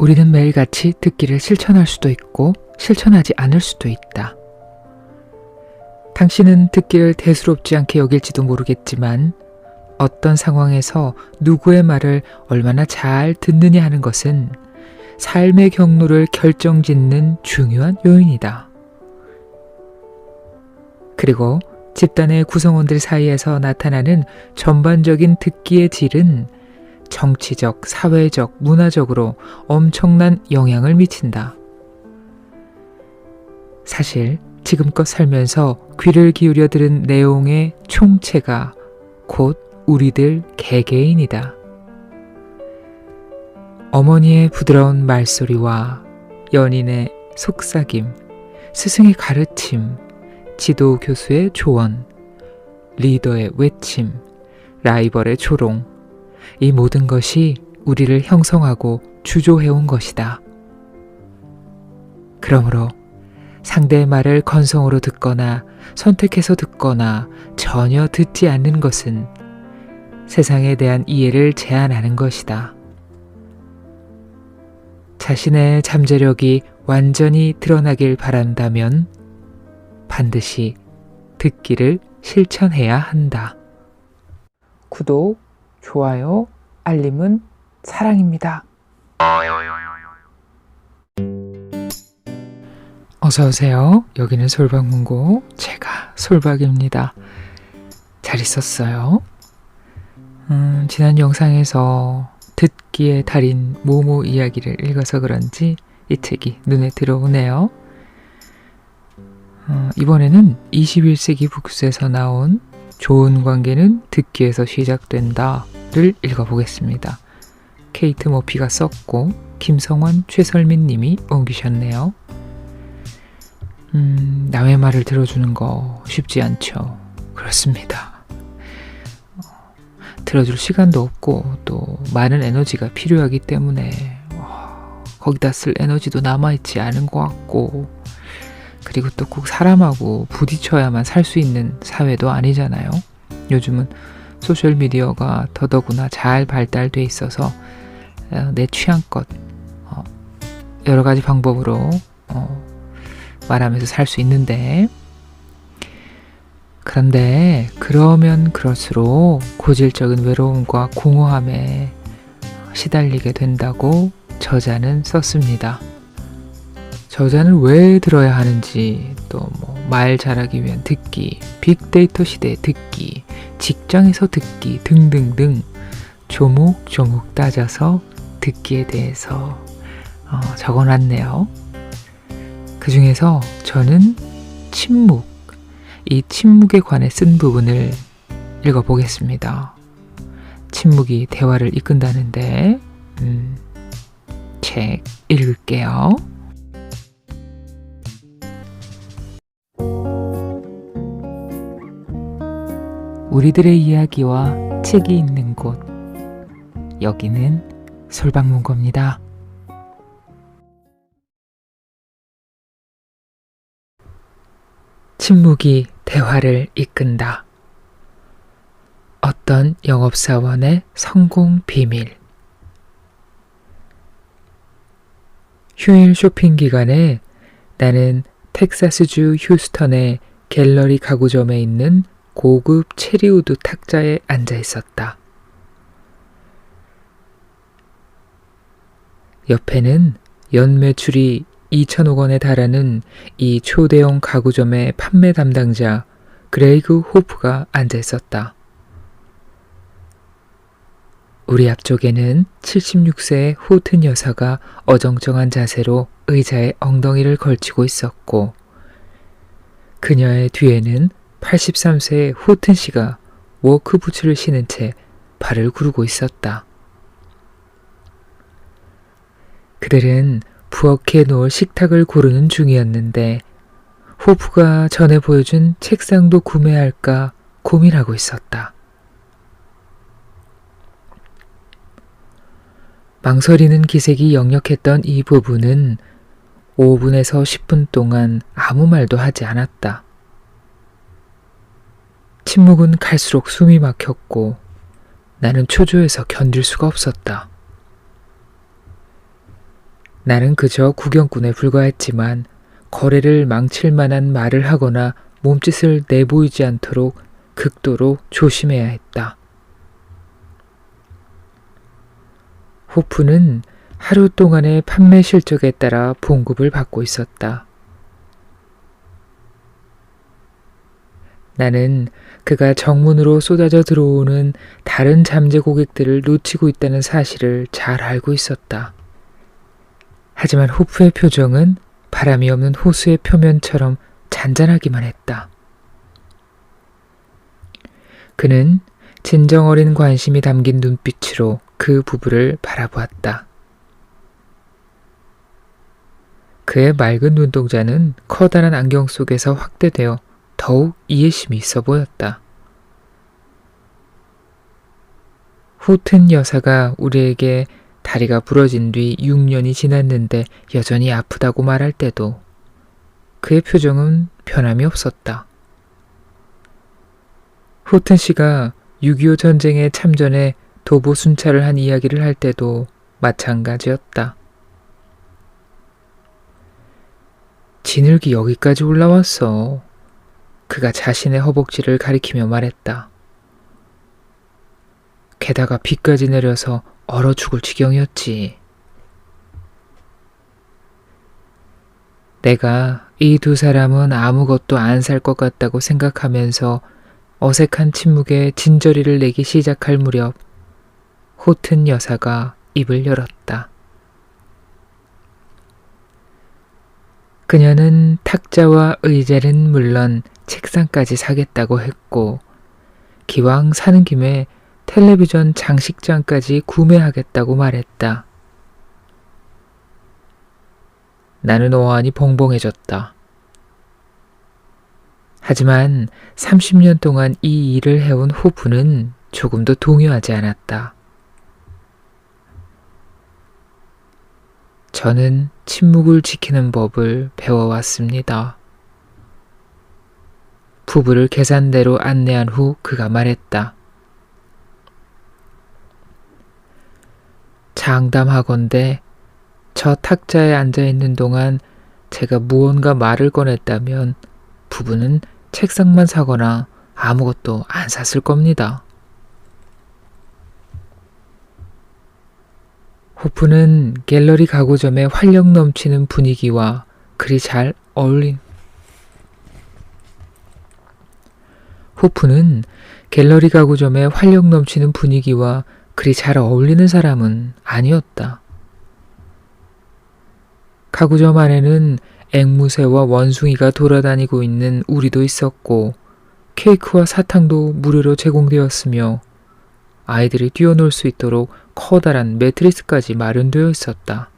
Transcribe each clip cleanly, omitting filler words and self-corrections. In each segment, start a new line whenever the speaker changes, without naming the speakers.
우리는 매일같이 듣기를 실천할 수도 있고 실천하지 않을 수도 있다. 당신은 듣기를 대수롭지 않게 여길지도 모르겠지만 어떤 상황에서 누구의 말을 얼마나 잘 듣느냐 하는 것은 삶의 경로를 결정짓는 중요한 요인이다. 그리고 집단의 구성원들 사이에서 나타나는 전반적인 듣기의 질은 정치적, 사회적, 문화적으로 엄청난 영향을 미친다. 사실 지금껏 살면서 귀를 기울여 들은 내용의 총체가 곧 우리들 개개인이다. 어머니의 부드러운 말소리와 연인의 속삭임, 스승의 가르침, 지도 교수의 조언, 리더의 외침, 라이벌의 조롱, 이 모든 것이 우리를 형성하고 주조해온 것이다. 그러므로 상대의 말을 건성으로 듣거나 선택해서 듣거나 전혀 듣지 않는 것은 세상에 대한 이해를 제한하는 것이다. 자신의 잠재력이 완전히 드러나길 바란다면 반드시 듣기를 실천해야 한다. 구독, 좋아요, 알림은 사랑입니다. 어서오세요. 여기는 솔박문고, 제가 솔박입니다. 잘 있었어요? 지난 영상에서 듣기의 달인 모모 이야기를 읽어서 그런지 이 책이 눈에 들어오네요. 이번에는 21세기 북스에서 나온 좋은 관계는 듣기에서 시작된다를 읽어보겠습니다. 케이트 머피가 썼고 김성원, 최설민 님이 옮기셨네요. 남의 말을 들어주는 거 쉽지 않죠. 그렇습니다. 들어줄 시간도 없고 또 많은 에너지가 필요하기 때문에 거기다 쓸 에너지도 남아있지 않은 것 같고, 그리고 또 꼭 사람하고 부딪혀야만 살 수 있는 사회도 아니잖아요. 요즘은 소셜미디어가 더더구나 잘 발달돼 있어서 내 취향껏 여러 가지 방법으로 말하면서 살 수 있는데, 그런데 그러면 그럴수록 고질적인 외로움과 공허함에 시달리게 된다고 저자는 썼습니다. 저자는 왜 들어야 하는지, 또 말 잘하기 위한 듣기, 빅데이터 시대의 듣기, 직장에서 듣기 등등등 조목조목 따져서 듣기에 대해서 적어놨네요. 그 중에서 저는 침묵, 이 침묵에 관해 쓴 부분을 읽어보겠습니다. 침묵이 대화를 이끈다는데 책 읽을게요. 우리들의 이야기와 책이 있는 곳, 여기는 솔박문고입니다. 침묵이 대화를 이끈다. 어떤 영업사원의 성공 비밀. 휴일 쇼핑 기간에 나는 텍사스주 휴스턴의 갤러리 가구점에 있는 고급 체리우드 탁자에 앉아 있었다. 옆에는 연매출이 2천억 원에 달하는 이 초대형 가구점의 판매 담당자 그레이그 호프가 앉아 있었다. 우리 앞쪽에는 76세의 호튼 여사가 어정쩡한 자세로 의자에 엉덩이를 걸치고 있었고, 그녀의 뒤에는 83세의 호튼 씨가 워크부츠를 신은 채 발을 구르고 있었다. 그들은 부엌에 놓을 식탁을 고르는 중이었는데 호프가 전에 보여준 책상도 구매할까 고민하고 있었다. 망설이는 기색이 역력했던 이 부부는 5분에서 10분 동안 아무 말도 하지 않았다. 침묵은 갈수록 숨이 막혔고 나는 초조해서 견딜 수가 없었다. 나는 그저 구경꾼에 불과했지만 거래를 망칠 만한 말을 하거나 몸짓을 내보이지 않도록 극도로 조심해야 했다. 호프는 하루 동안의 판매 실적에 따라 봉급을 받고 있었다. 나는 그가 정문으로 쏟아져 들어오는 다른 잠재 고객들을 놓치고 있다는 사실을 잘 알고 있었다. 하지만 호프의 표정은 바람이 없는 호수의 표면처럼 잔잔하기만 했다. 그는 진정 어린 관심이 담긴 눈빛으로 그 부부를 바라보았다. 그의 맑은 눈동자는 커다란 안경 속에서 확대되어 더욱 이해심이 있어 보였다. 호튼 여사가 우리에게 다리가 부러진 뒤 6년이 지났는데 여전히 아프다고 말할 때도 그의 표정은 변함이 없었다. 호튼 씨가 6.25 전쟁에 참전해 도보 순찰을 한 이야기를 할 때도 마찬가지였다. 진흙이 여기까지 올라왔어. 그가 자신의 허벅지를 가리키며 말했다. 게다가 비까지 내려서 얼어 죽을 지경이었지. 내가 이 두 사람은 아무것도 안 살 것 같다고 생각하면서 어색한 침묵에 진저리를 내기 시작할 무렵 호튼 여사가 입을 열었다. 그녀는 탁자와 의자는 물론 책상까지 사겠다고 했고 기왕 사는 김에 텔레비전 장식장까지 구매하겠다고 말했다. 나는 어안이 벙벙해졌다. 하지만 30년 동안 이 일을 해온 호프는 조금도 동요하지 않았다. 저는 침묵을 지키는 법을 배워왔습니다. 부부를 계산대로 안내한 후 그가 말했다. 장담하건대 저 탁자에 앉아있는 동안 제가 무언가 말을 꺼냈다면 부부는 책상만 사거나 아무것도 안 샀을 겁니다. 호프는 갤러리 가구점의 활력 넘치는 분위기와 그리 잘 어울린 사람은 아니었다. 가구점 안에는 앵무새와 원숭이가 돌아다니고 있는 우리도 있었고 케이크와 사탕도 무료로 제공되었으며 아이들이 뛰어놀 수 있도록 커다란 매트리스까지 마련되어 있었다.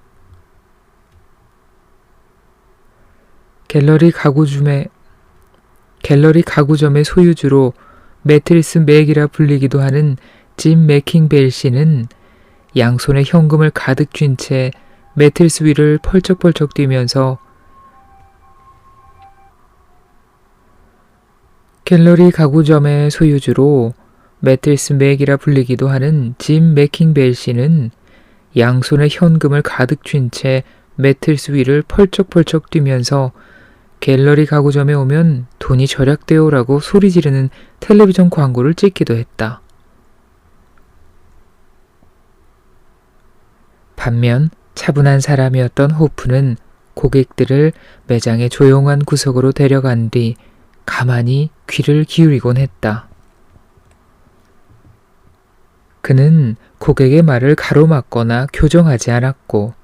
갤러리 가구점의 소유주로 매트리스 맥이라 불리기도 하는 짐 매킹벨 씨는 양손에 현금을 가득 쥔 채 매트리스 위를 펄쩍펄쩍 뛰면서 갤러리 가구점의 소유주로 매트리스 맥이라 불리기도 하는 짐 매킹벨 씨는 양손에 현금을 가득 쥔 채 매트리스 위를 펄쩍펄쩍 뛰면서 갤러리 가구점에 오면 돈이 절약되오라고 소리 지르는 텔레비전 광고를 찍기도 했다. 반면 차분한 사람이었던 호프는 고객들을 매장의 조용한 구석으로 데려간 뒤 가만히 귀를 기울이곤 했다. 그는 고객의 말을 가로막거나 교정하지 않았고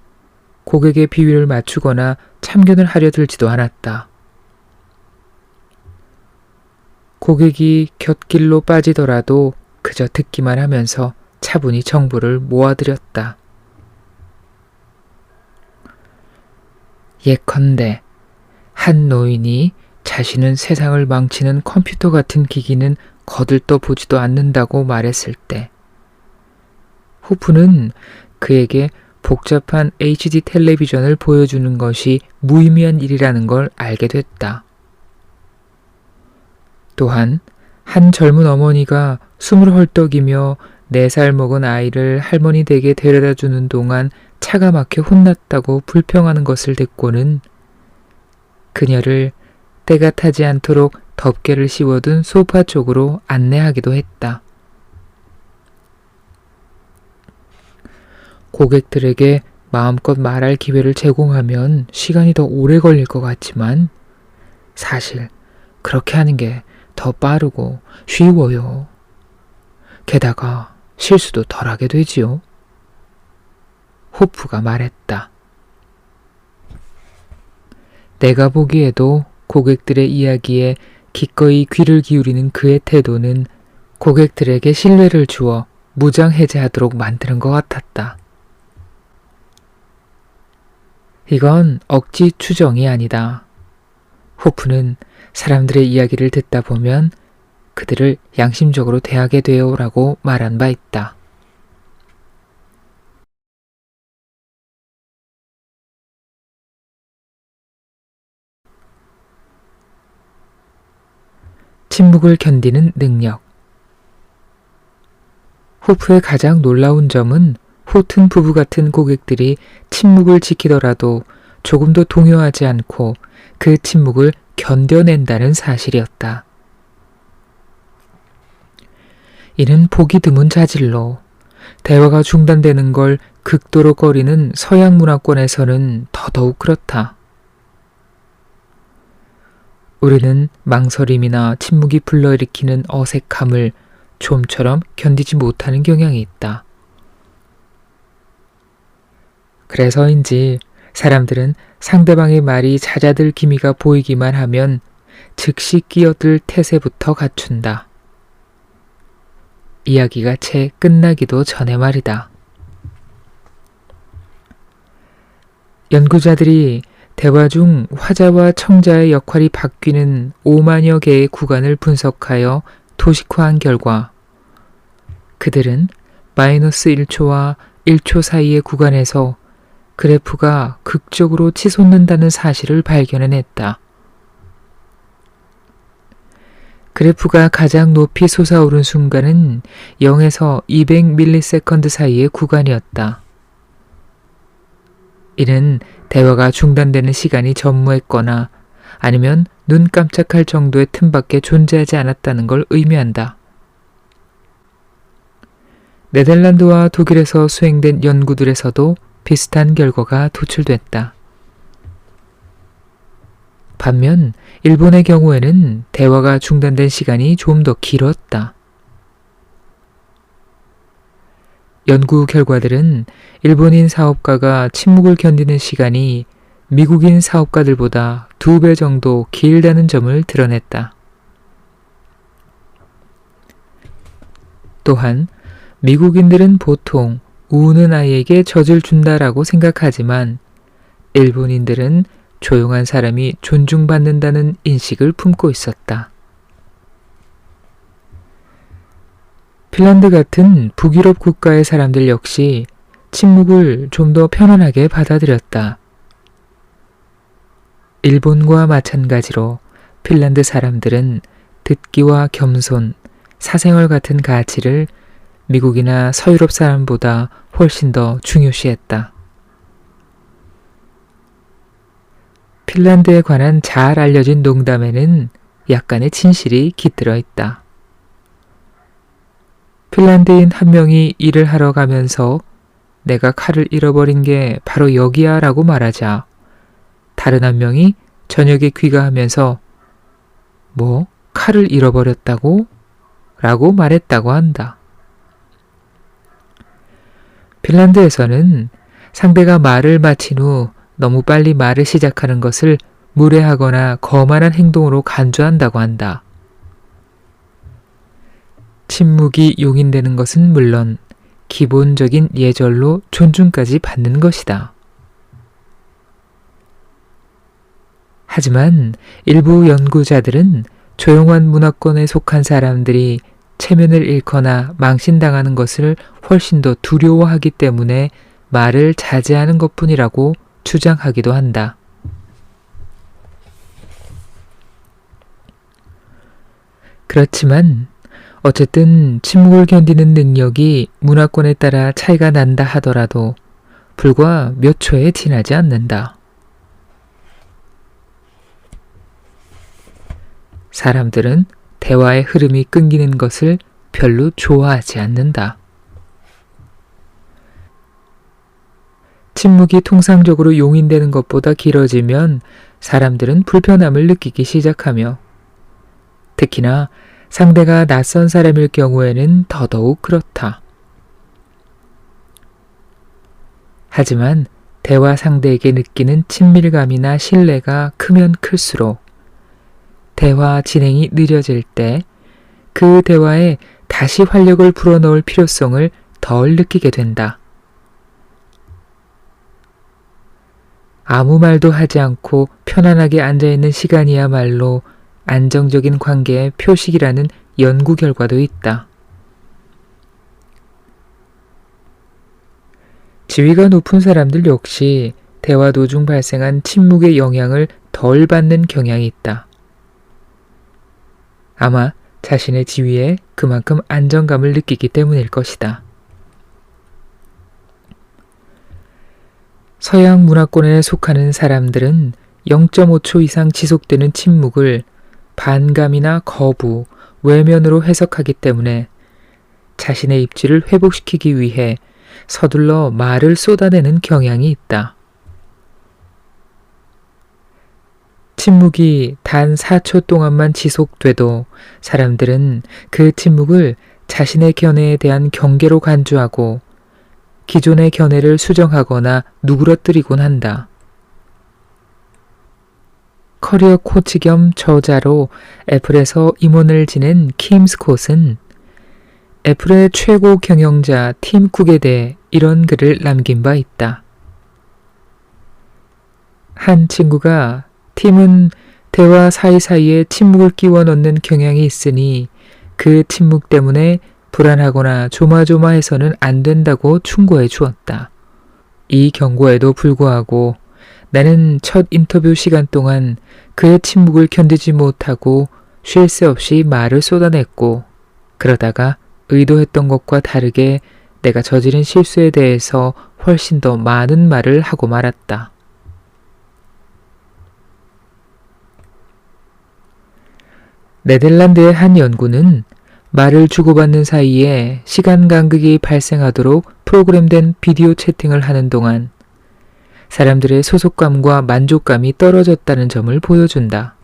고객의 비위를 맞추거나 참견을 하려 들지도 않았다. 고객이 곁길로 빠지더라도 그저 듣기만 하면서 차분히 정보를 모아들였다. 예컨대 한 노인이 자신은 세상을 망치는 컴퓨터 같은 기기는 거들떠 보지도 않는다고 말했을 때 호프는 그에게 복잡한 HD 텔레비전을 보여주는 것이 무의미한 일이라는 걸 알게 됐다. 또한 한 젊은 어머니가 숨을 헐떡이며 4살 먹은 아이를 할머니 댁에 데려다 주는 동안 차가 막혀 혼났다고 불평하는 것을 듣고는 그녀를 때가 타지 않도록 덮개를 씌워둔 소파 쪽으로 안내하기도 했다. 고객들에게 마음껏 말할 기회를 제공하면 시간이 더 오래 걸릴 것 같지만 사실 그렇게 하는 게 더 빠르고 쉬워요. 게다가 실수도 덜하게 되지요. 호프가 말했다. 내가 보기에도 고객들의 이야기에 기꺼이 귀를 기울이는 그의 태도는 고객들에게 신뢰를 주어 무장해제하도록 만드는 것 같았다. 이건 억지 추정이 아니다. 호프는 사람들의 이야기를 듣다 보면 그들을 양심적으로 대하게 되어라고 말한 바 있다. 침묵을 견디는 능력. 호프의 가장 놀라운 점은 호튼 부부 같은 고객들이 침묵을 지키더라도 조금도 동요하지 않고 그 침묵을 견뎌낸다는 사실이었다. 이는 보기 드문 자질로 대화가 중단되는 걸 극도로 꺼리는 서양 문화권에서는 더더욱 그렇다. 우리는 망설임이나 침묵이 불러일으키는 어색함을 좀처럼 견디지 못하는 경향이 있다. 그래서인지 사람들은 상대방의 말이 잦아들 기미가 보이기만 하면 즉시 끼어들 태세부터 갖춘다. 이야기가 채 끝나기도 전에 말이다. 연구자들이 대화 중 화자와 청자의 역할이 바뀌는 5만여 개의 구간을 분석하여 도식화한 결과 그들은 마이너스 1초와 1초 사이의 구간에서 그래프가 극적으로 치솟는다는 사실을 발견해냈다. 그래프가 가장 높이 솟아오른 순간은 0에서 200ms 사이의 구간이었다. 이는 대화가 중단되는 시간이 전무했거나 아니면 눈 깜짝할 정도의 틈밖에 존재하지 않았다는 걸 의미한다. 네덜란드와 독일에서 수행된 연구들에서도 비슷한 결과가 도출됐다. 반면 일본의 경우에는 대화가 중단된 시간이 좀 더 길었다. 연구 결과들은 일본인 사업가가 침묵을 견디는 시간이 미국인 사업가들보다 2배 정도 길다는 점을 드러냈다. 또한 미국인들은 보통 우는 아이에게 젖을 준다라고 생각하지만 일본인들은 조용한 사람이 존중받는다는 인식을 품고 있었다. 핀란드 같은 북유럽 국가의 사람들 역시 침묵을 좀 더 편안하게 받아들였다. 일본과 마찬가지로 핀란드 사람들은 듣기와 겸손, 사생활 같은 가치를 미국이나 서유럽 사람보다 훨씬 더 중요시했다. 핀란드에 관한 잘 알려진 농담에는 약간의 진실이 깃들어 있다. 핀란드인 한 명이 일을 하러 가면서 내가 칼을 잃어버린 게 바로 여기야 라고 말하자 다른 한 명이 저녁에 귀가하면서 뭐 칼을 잃어버렸다고? 라고 말했다고 한다. 핀란드에서는 상대가 말을 마친 후 너무 빨리 말을 시작하는 것을 무례하거나 거만한 행동으로 간주한다고 한다. 침묵이 용인되는 것은 물론 기본적인 예절로 존중까지 받는 것이다. 하지만 일부 연구자들은 조용한 문화권에 속한 사람들이 체면을 잃거나 망신당하는 것을 훨씬 더 두려워하기 때문에 말을 자제하는 것뿐이라고 주장하기도 한다. 그렇지만 어쨌든 침묵을 견디는 능력이 문화권에 따라 차이가 난다 하더라도 불과 몇 초에 지나지 않는다. 사람들은 대화의 흐름이 끊기는 것을 별로 좋아하지 않는다. 침묵이 통상적으로 용인되는 것보다 길어지면 사람들은 불편함을 느끼기 시작하며 특히나 상대가 낯선 사람일 경우에는 더더욱 그렇다. 하지만 대화 상대에게 느끼는 친밀감이나 신뢰가 크면 클수록 대화 진행이 느려질 때 그 대화에 다시 활력을 불어넣을 필요성을 덜 느끼게 된다. 아무 말도 하지 않고 편안하게 앉아있는 시간이야말로 안정적인 관계의 표식이라는 연구 결과도 있다. 지위가 높은 사람들 역시 대화 도중 발생한 침묵의 영향을 덜 받는 경향이 있다. 아마 자신의 지위에 그만큼 안정감을 느끼기 때문일 것이다. 서양 문화권에 속하는 사람들은 0.5초 이상 지속되는 침묵을 반감이나 거부, 외면으로 해석하기 때문에 자신의 입지를 회복시키기 위해 서둘러 말을 쏟아내는 경향이 있다. 침묵이 단 4초 동안만 지속돼도 사람들은 그 침묵을 자신의 견해에 대한 경계로 간주하고 기존의 견해를 수정하거나 누그러뜨리곤 한다. 커리어 코치 겸 저자로 애플에서 임원을 지낸 킴 스콧은 애플의 최고 경영자 팀 쿡에 대해 이런 글을 남긴 바 있다. 한 친구가 팀은 대화 사이사이에 침묵을 끼워 넣는 경향이 있으니 그 침묵 때문에 불안하거나 조마조마해서는 안 된다고 충고해 주었다. 이 경고에도 불구하고 나는 첫 인터뷰 시간 동안 그의 침묵을 견디지 못하고 쉴 새 없이 말을 쏟아냈고 그러다가 의도했던 것과 다르게 내가 저지른 실수에 대해서 훨씬 더 많은 말을 하고 말았다. 네덜란드의 한 연구는 말을 주고받는 사이에 시간 간극이 발생하도록 프로그램된 비디오 채팅을 하는 동안 사람들의 소속감과 만족감이 떨어졌다는 점을 보여준다.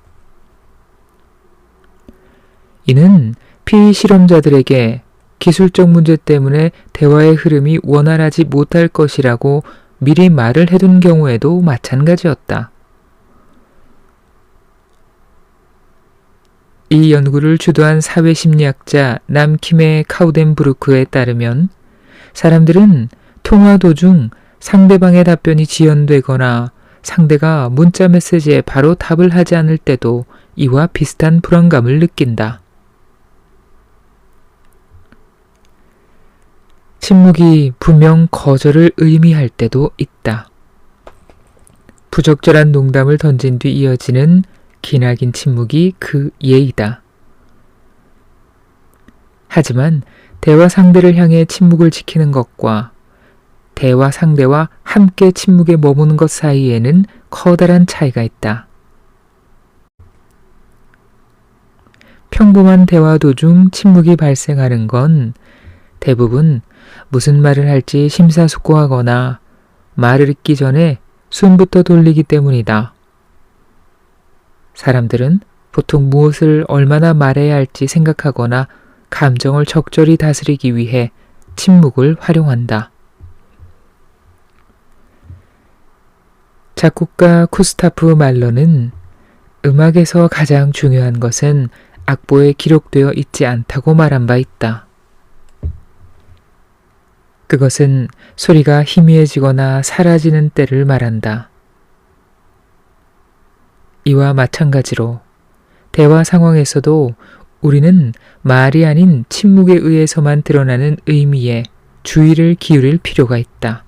이는 피실험자들에게 기술적 문제 때문에 대화의 흐름이 원활하지 못할 것이라고 미리 말을 해둔 경우에도 마찬가지였다. 이 연구를 주도한 사회심리학자 남킴의 카우덴부르크에 따르면 사람들은 통화 도중 상대방의 답변이 지연되거나 상대가 문자 메시지에 바로 답을 하지 않을 때도 이와 비슷한 불안감을 느낀다. 침묵이 분명 거절을 의미할 때도 있다. 부적절한 농담을 던진 뒤 이어지는 기나긴 침묵이 그 예이다. 하지만 대화 상대를 향해 침묵을 지키는 것과 대화 상대와 함께 침묵에 머무는 것 사이에는 커다란 차이가 있다. 평범한 대화 도중 침묵이 발생하는 건 대부분 무슨 말을 할지 심사숙고하거나 말을 잇기 전에 숨부터 돌리기 때문이다. 사람들은 보통 무엇을 얼마나 말해야 할지 생각하거나 감정을 적절히 다스리기 위해 침묵을 활용한다. 작곡가 쿠스타프 말러는 음악에서 가장 중요한 것은 악보에 기록되어 있지 않다고 말한 바 있다. 그것은 소리가 희미해지거나 사라지는 때를 말한다. 이와 마찬가지로 대화 상황에서도 우리는 말이 아닌 침묵에 의해서만 드러나는 의미에 주의를 기울일 필요가 있다.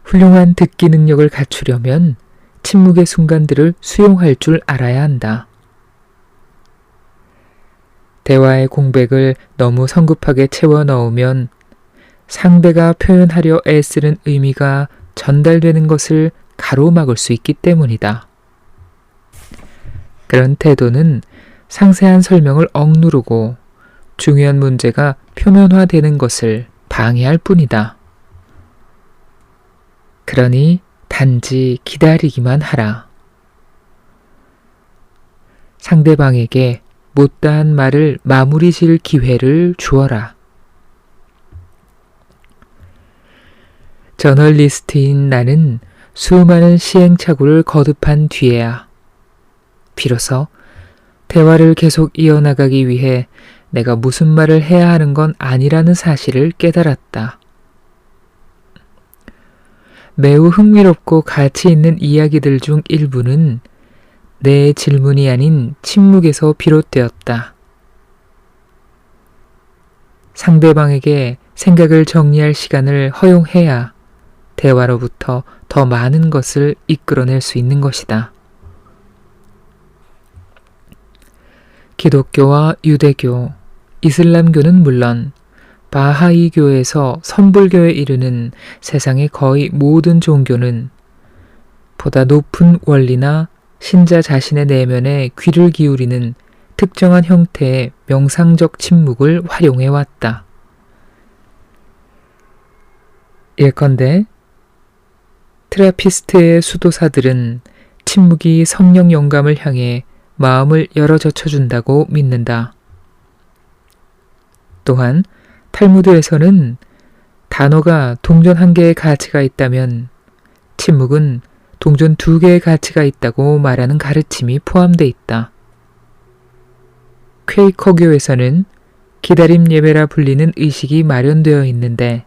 훌륭한 듣기 능력을 갖추려면 침묵의 순간들을 수용할 줄 알아야 한다. 대화의 공백을 너무 성급하게 채워 넣으면 상대가 표현하려 애쓰는 의미가 전달되는 것을 가로막을 수 있기 때문이다. 그런 태도는 상세한 설명을 억누르고 중요한 문제가 표면화되는 것을 방해할 뿐이다. 그러니 단지 기다리기만 하라. 상대방에게 못다한 말을 마무리 지을 기회를 주어라. 저널리스트인 나는 수많은 시행착오를 거듭한 뒤에야 비로소 대화를 계속 이어나가기 위해 내가 무슨 말을 해야 하는 건 아니라는 사실을 깨달았다. 매우 흥미롭고 가치 있는 이야기들 중 일부는 내 질문이 아닌 침묵에서 비롯되었다. 상대방에게 생각을 정리할 시간을 허용해야 대화로부터 더 많은 것을 이끌어낼 수 있는 것이다. 기독교와 유대교, 이슬람교는 물론 바하이교에서 선불교에 이르는 세상의 거의 모든 종교는 보다 높은 원리나 신자 자신의 내면에 귀를 기울이는 특정한 형태의 명상적 침묵을 활용해왔다. 예컨대 트라피스트의 수도사들은 침묵이 성령 영감을 향해 마음을 열어 젖혀준다고 믿는다. 또한 탈무드에서는 단어가 동전 한 개의 가치가 있다면 침묵은 동전 두 개의 가치가 있다고 말하는 가르침이 포함되어 있다. 퀘이커교에서는 기다림 예배라 불리는 의식이 마련되어 있는데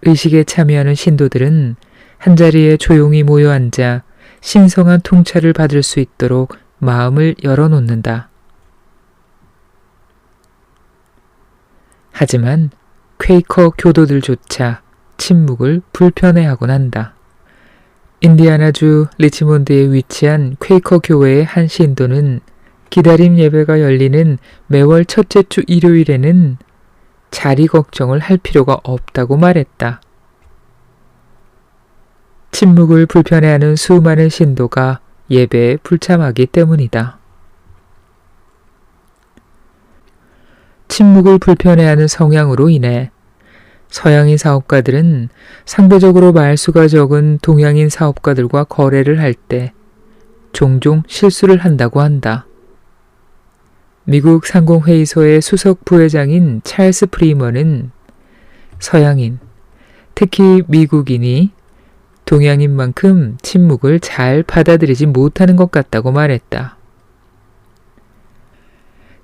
의식에 참여하는 신도들은 한자리에 조용히 모여 앉아 신성한 통찰을 받을 수 있도록 마음을 열어놓는다. 하지만 퀘이커 교도들조차 침묵을 불편해하곤 한다. 인디아나주 리치몬드에 위치한 퀘이커 교회의 한 신도는 기다림 예배가 열리는 매월 첫째 주 일요일에는 자리 걱정을 할 필요가 없다고 말했다. 침묵을 불편해하는 수많은 신도가 예배에 불참하기 때문이다. 침묵을 불편해하는 성향으로 인해 서양인 사업가들은 상대적으로 말수가 적은 동양인 사업가들과 거래를 할 때 종종 실수를 한다고 한다. 미국 상공회의소의 수석 부회장인 찰스 프리먼은 서양인, 특히 미국인이 동양인만큼 침묵을 잘 받아들이지 못하는 것 같다고 말했다.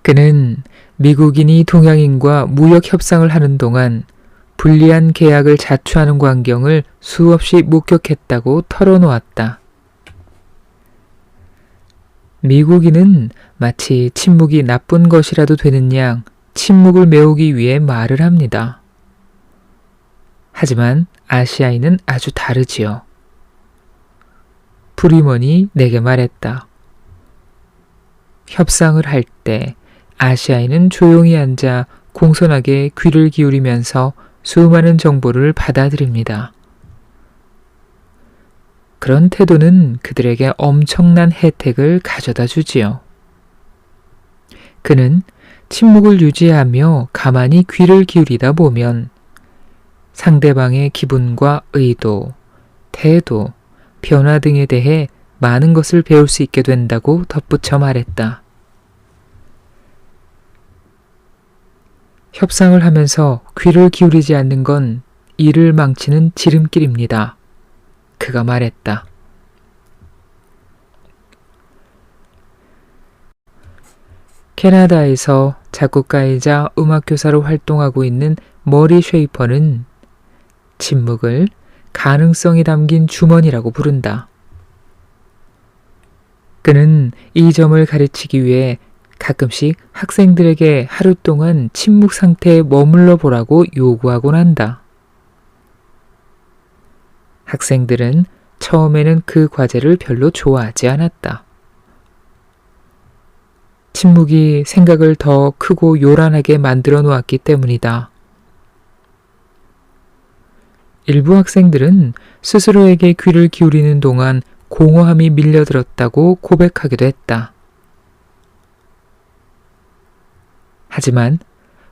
그는 미국인이 동양인과 무역 협상을 하는 동안 불리한 계약을 자초하는 광경을 수없이 목격했다고 털어놓았다. 미국인은 마치 침묵이 나쁜 것이라도 되는 양 침묵을 메우기 위해 말을 합니다. 하지만 아시아인은 아주 다르지요. 프리먼이 내게 말했다. 협상을 할 때 아시아인은 조용히 앉아 공손하게 귀를 기울이면서 수많은 정보를 받아들입니다. 그런 태도는 그들에게 엄청난 혜택을 가져다 주지요. 그는 침묵을 유지하며 가만히 귀를 기울이다 보면 상대방의 기분과 의도, 태도, 변화 등에 대해 많은 것을 배울 수 있게 된다고 덧붙여 말했다. 협상을 하면서 귀를 기울이지 않는 건 일을 망치는 지름길입니다. 그가 말했다. 캐나다에서 작곡가이자 음악교사로 활동하고 있는 머리 쉐이퍼는 침묵을 가능성이 담긴 주머니라고 부른다. 그는 이 점을 가르치기 위해 가끔씩 학생들에게 하루 동안 침묵 상태에 머물러 보라고 요구하곤 한다. 학생들은 처음에는 그 과제를 별로 좋아하지 않았다. 침묵이 생각을 더 크고 요란하게 만들어 놓았기 때문이다. 일부 학생들은 스스로에게 귀를 기울이는 동안 공허함이 밀려들었다고 고백하기도 했다. 하지만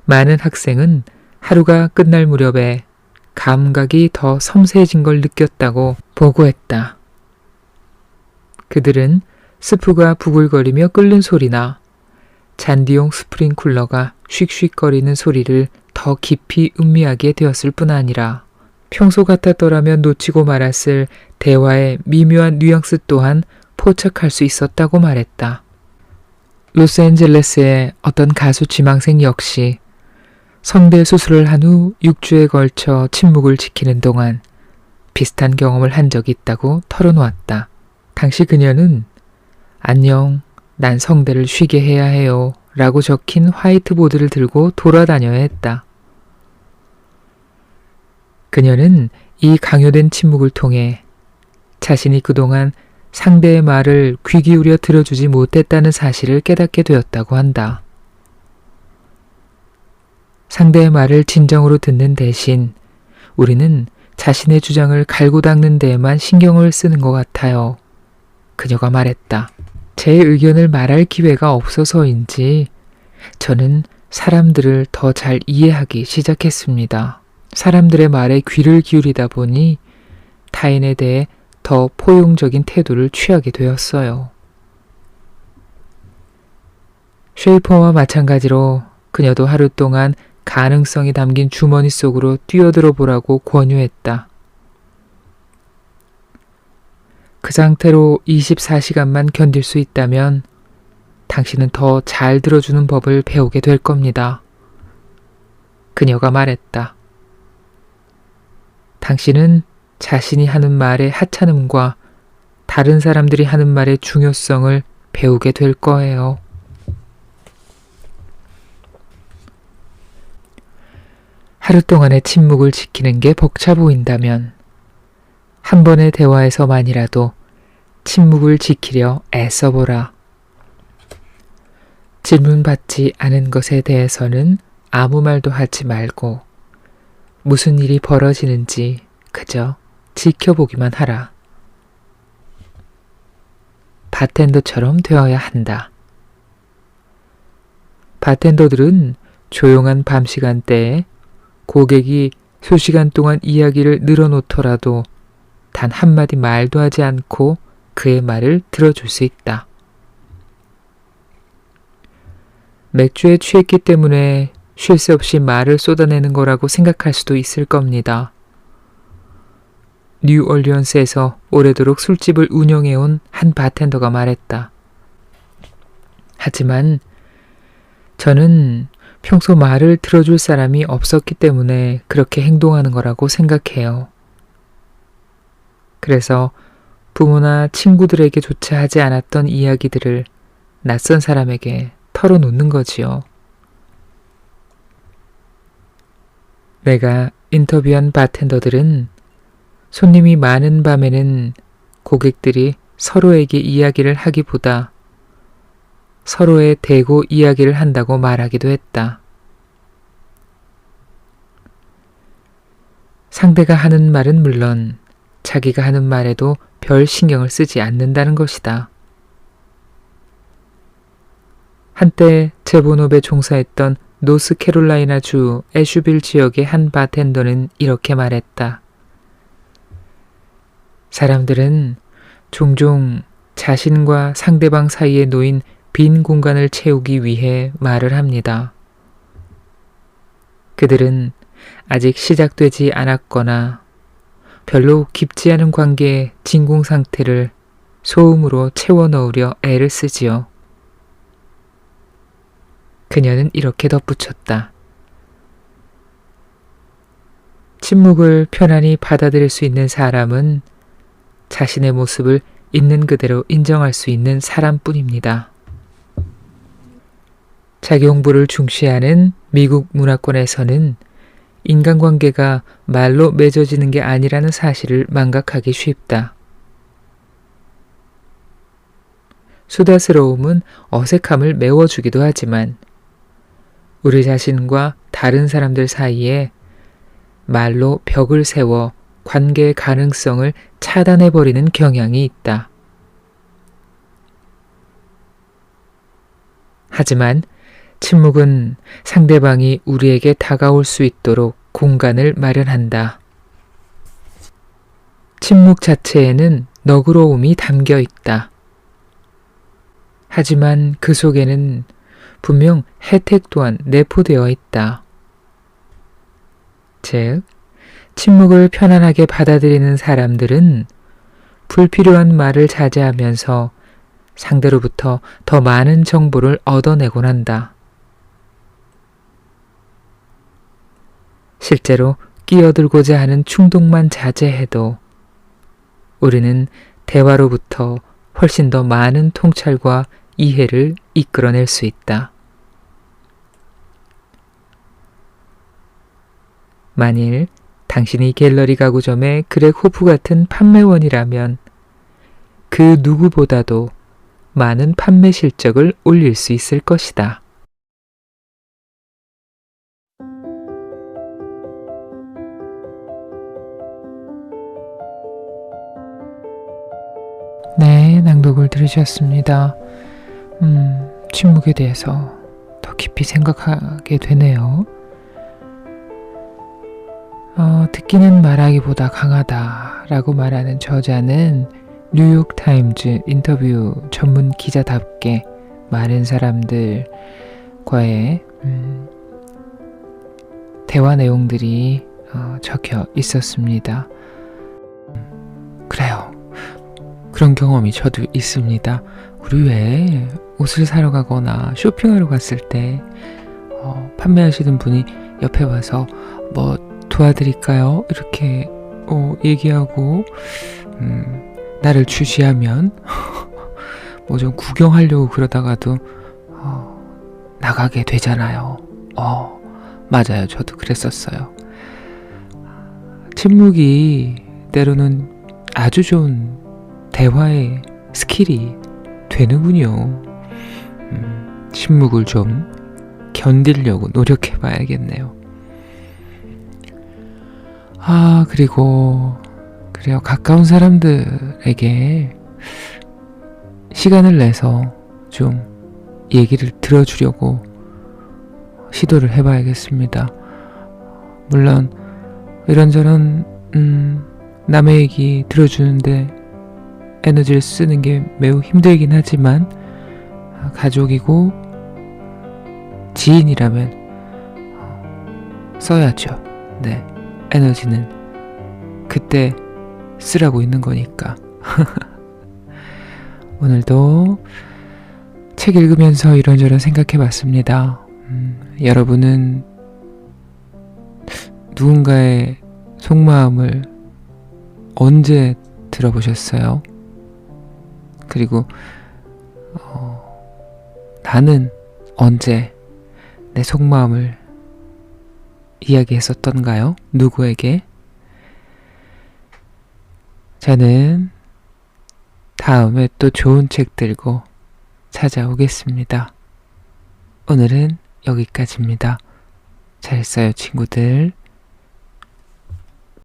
많은 학생은 하루가 끝날 무렵에 감각이 더 섬세해진 걸 느꼈다고 보고했다. 그들은 스프가 부글거리며 끓는 소리나 잔디용 스프링쿨러가 슉슉거리는 소리를 더 깊이 음미하게 되었을 뿐 아니라 평소 같았더라면 놓치고 말았을 대화의 미묘한 뉘앙스 또한 포착할 수 있었다고 말했다. 로스앤젤레스의 어떤 가수 지망생 역시 성대 수술을 한 후 6주에 걸쳐 침묵을 지키는 동안 비슷한 경험을 한 적이 있다고 털어놓았다. 당시 그녀는 안녕, 난 성대를 쉬게 해야 해요 라고 적힌 화이트보드를 들고 돌아다녀야 했다. 그녀는 이 강요된 침묵을 통해 자신이 그동안 상대의 말을 귀 기울여 들어주지 못했다는 사실을 깨닫게 되었다고 한다. 상대의 말을 진정으로 듣는 대신 우리는 자신의 주장을 갈고 닦는 데에만 신경을 쓰는 것 같아요. 그녀가 말했다. 제 의견을 말할 기회가 없어서인지 저는 사람들을 더 잘 이해하기 시작했습니다. 사람들의 말에 귀를 기울이다 보니 타인에 대해 더 포용적인 태도를 취하게 되었어요. 쉐이퍼와 마찬가지로 그녀도 하루 동안 가능성이 담긴 주머니 속으로 뛰어들어 보라고 권유했다. 그 상태로 24시간만 견딜 수 있다면 당신은 더 잘 들어주는 법을 배우게 될 겁니다. 그녀가 말했다. 당신은 자신이 하는 말의 하찮음과 다른 사람들이 하는 말의 중요성을 배우게 될 거예요. 하루 동안의 침묵을 지키는 게 벅차 보인다면 한 번의 대화에서만이라도 침묵을 지키려 애써보라. 질문받지 않은 것에 대해서는 아무 말도 하지 말고 무슨 일이 벌어지는지 그저 지켜보기만 하라. 바텐더처럼 되어야 한다. 바텐더들은 조용한 밤 시간대에 고객이 수시간 동안 이야기를 늘어놓더라도 단 한마디 말도 하지 않고 그의 말을 들어줄 수 있다. 맥주에 취했기 때문에 쉴 새 없이 말을 쏟아내는 거라고 생각할 수도 있을 겁니다. 뉴올리언스에서 오래도록 술집을 운영해온 한 바텐더가 말했다. 하지만 저는 평소 말을 들어줄 사람이 없었기 때문에 그렇게 행동하는 거라고 생각해요. 그래서 부모나 친구들에게조차 하지 않았던 이야기들을 낯선 사람에게 털어놓는 거지요. 내가 인터뷰한 바텐더들은 손님이 많은 밤에는 고객들이 서로에게 이야기를 하기보다 서로에 대고 이야기를 한다고 말하기도 했다. 상대가 하는 말은 물론 자기가 하는 말에도 별 신경을 쓰지 않는다는 것이다. 한때 제본업에 종사했던 노스캐롤라이나주 애슈빌 지역의 한 바텐더는 이렇게 말했다. 사람들은 종종 자신과 상대방 사이에 놓인 빈 공간을 채우기 위해 말을 합니다. 그들은 아직 시작되지 않았거나 별로 깊지 않은 관계의 진공 상태를 소음으로 채워 넣으려 애를 쓰지요. 그녀는 이렇게 덧붙였다. 침묵을 편안히 받아들일 수 있는 사람은 자신의 모습을 있는 그대로 인정할 수 있는 사람뿐입니다. 자기홍보를 중시하는 미국 문화권에서는 인간관계가 말로 맺어지는 게 아니라는 사실을 망각하기 쉽다. 수다스러움은 어색함을 메워주기도 하지만 우리 자신과 다른 사람들 사이에 말로 벽을 세워 관계의 가능성을 차단해버리는 경향이 있다. 하지만 침묵은 상대방이 우리에게 다가올 수 있도록 공간을 마련한다. 침묵 자체에는 너그러움이 담겨 있다. 하지만 그 속에는 분명 혜택 또한 내포되어 있다. 즉, 침묵을 편안하게 받아들이는 사람들은 불필요한 말을 자제하면서 상대로부터 더 많은 정보를 얻어내곤 한다. 실제로 끼어들고자 하는 충동만 자제해도 우리는 대화로부터 훨씬 더 많은 통찰과 이해를 이끌어낼 수 있다. 만일 당신이 갤러리 가구점의 그렉 호프 같은 판매원이라면 그 누구보다도 많은 판매 실적을 올릴 수 있을 것이다. 네, 낭독을 들으셨습니다. 침묵에 대해서 더 깊이 생각하게 되네요. 듣기는 말하기보다 강하다라고 말하는 저자는 뉴욕타임즈 인터뷰 전문 기자답게 많은 사람들과의 대화 내용들이 적혀 있었습니다. 그래요. 그런 경험이 저도 있습니다. 우리 왜 옷을 사러 가거나 쇼핑하러 갔을 때 판매하시는 분이 옆에 와서 뭐 도와드릴까요? 이렇게 얘기하고 나를 주시하면 뭐 좀 구경하려고 그러다가도 나가게 되잖아요. 맞아요. 저도 그랬었어요. 침묵이 때로는 아주 좋은 대화의 스킬이 되는군요. 침묵을 좀 견디려고 노력해 봐야겠네요. 그리고 그래요. 가까운 사람들에게 시간을 내서 좀 얘기를 들어주려고 시도를 해봐야겠습니다. 물론 이런저런 남의 얘기 들어주는데 에너지를 쓰는 게 매우 힘들긴 하지만 가족이고 지인이라면 써야죠. 네, 에너지는 그때 쓰라고 있는 거니까. 오늘도 책 읽으면서 이런저런 생각해 봤습니다. 여러분은 누군가의 속마음을 언제 들어보셨어요? 그리고 나는 언제 내 속마음을 이야기했었던가요? 누구에게? 저는 다음에 또 좋은 책 들고 찾아오겠습니다. 오늘은 여기까지입니다. 잘 써요, 친구들.